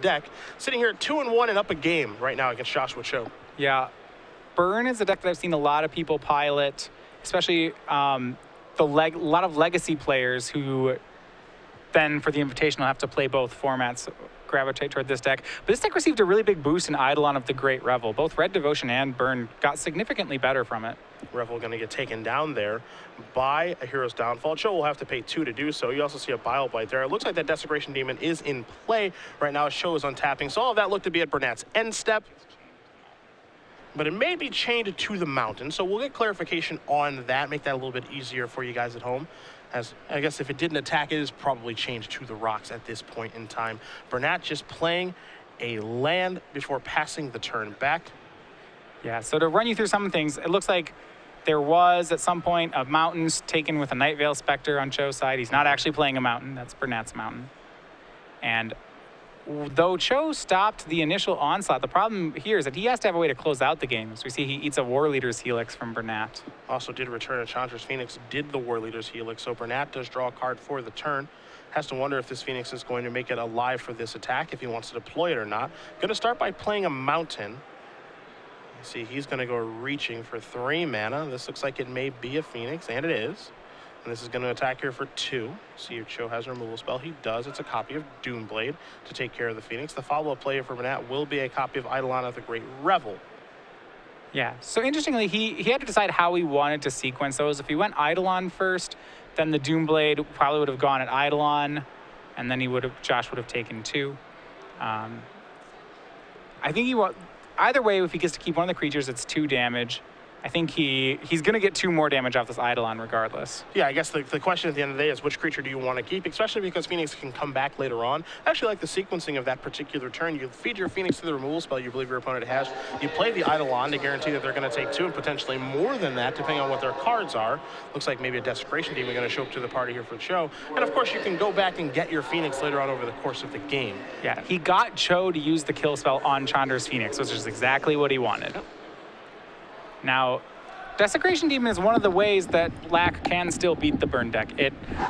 deck, sitting here at 2-1 and up a game right now against Joshua Cho. Yeah, Burn is a deck that I've seen a lot of people pilot, especially a lot of legacy players who then for the Invitational have to play both formats, gravitate toward this deck. But this deck received a really big boost in Eidolon of the Great Revel. Both Red Devotion and Burn got significantly better from it. Revel going to get taken down there by a Hero's Downfall. Cho will have to pay 2 to do so. You also see a Bile Blight there. It looks like that Desecration Demon is in play right now as Cho is untapping. So all of that looked to be at Bernat's end step. But it may be chained to the mountain, so we'll get clarification on that, make that a little bit easier for you guys at home. As I guess if it didn't attack, it is probably chained to the rocks at this point in time. Bernat just playing a land before passing the turn back. Yeah, so to run you through some things, it looks like there was at some point a mountains taken with a Night Veil Spectre on Cho's side. He's not actually playing a mountain, that's Bernat's mountain. And though Cho stopped the initial onslaught, the problem here is that he has to have a way to close out the game. So we see he eats a War Leader's Helix from Bernat. Also did return a Chandra's Phoenix, did the War Leader's Helix, so Bernat does draw a card for the turn. Has to wonder if this Phoenix is going to make it alive for this attack, if he wants to deploy it or not. Going to start by playing a mountain. You see, he's going to go reaching for 3 mana. This looks like it may be a Phoenix, and it is. And this is going to attack here for 2. See if Cho has a removal spell. He does. It's a copy of Doomblade to take care of the Phoenix. The follow-up play for Bernat will be a copy of Eidolon of the Great Revel. Yeah, so interestingly, he had to decide how he wanted to sequence those. If he went Eidolon first, then the Doomblade probably would have gone at Eidolon, and then Josh would have taken 2. I think either way, if he gets to keep one of the creatures, it's 2 damage. I think he's going to get 2 more damage off this Eidolon regardless. Yeah, I guess the question at the end of the day is which creature do you want to keep, especially because Phoenix can come back later on. I actually like the sequencing of that particular turn. You feed your Phoenix to the removal spell you believe your opponent has. You play the Eidolon to guarantee that they're going to take 2 and potentially more than that, depending on what their cards are. Looks like maybe a Desecration Demon going to show up to the party here for the show. And of course, you can go back and get your Phoenix later on over the course of the game. Yeah, he got Cho to use the kill spell on Chandra's Phoenix, which is exactly what he wanted. Yep. Now, Desecration Demon is one of the ways that Black can still beat the Burn deck.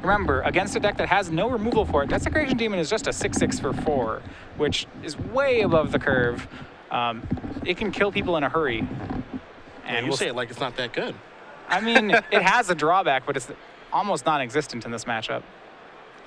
Remember, against a deck that has no removal for it, Desecration Demon is just a 6/6 for 4, which is way above the curve. It can kill people in a hurry. And you say it like it's not that good. I mean, it has a drawback, but it's almost non-existent in this matchup.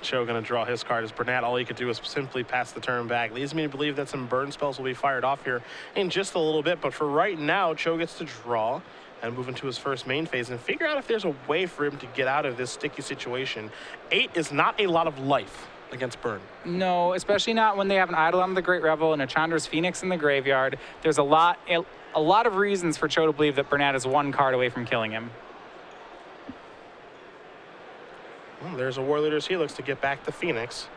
Cho going to draw his card as Bernat. All he could do is simply pass the turn back. Leads me to believe that some burn spells will be fired off here in just a little bit. But for right now, Cho gets to draw and move into his first main phase and figure out if there's a way for him to get out of this sticky situation. 8 is not a lot of life against Burn. No, especially not when they have an Eidolon of the Great Revel and a Chandra's Phoenix in the graveyard. There's a lot of reasons for Cho to believe that Bernat is 1 card away from killing him. Well, there's a War Leader's Helix to get back the Phoenix.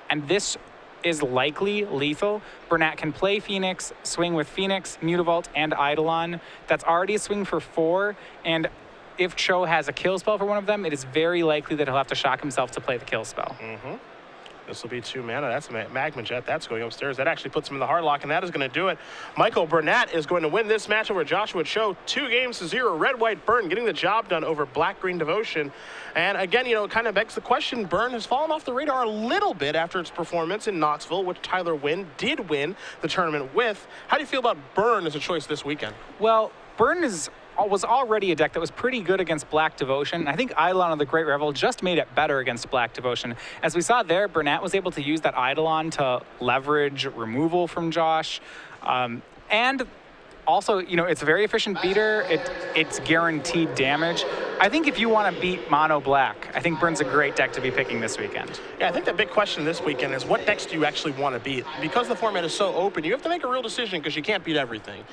And this is likely lethal. Bernat can play Phoenix, swing with Phoenix, Mutavault, and Eidolon. That's already a swing for 4, and if Cho has a kill spell for one of them, it is very likely that he'll have to shock himself to play the kill spell. This will be 2 mana. That's a Magma Jet. That's going upstairs. That actually puts him in the hard lock, and that is going to do it. Michael Bernat is going to win this match over Joshua Cho. 2-0. Red-White Burn getting the job done over Black-Green Devotion. And again, you know, it kind of begs the question, Burn has fallen off the radar a little bit after its performance in Knoxville, which Tyler Wynn did win the tournament with. How do you feel about Burn as a choice this weekend? Well, Burn was already a deck that was pretty good against Black Devotion. I think Eidolon of the Great Revel just made it better against Black Devotion. As we saw there, Bernat was able to use that Eidolon to leverage removal from Josh. And also, you know, it's a very efficient beater. It's guaranteed damage. I think if you want to beat Mono Black, I think Burn's a great deck to be picking this weekend. Yeah, I think the big question this weekend is what decks do you actually want to beat? Because the format is so open, you have to make a real decision because you can't beat everything.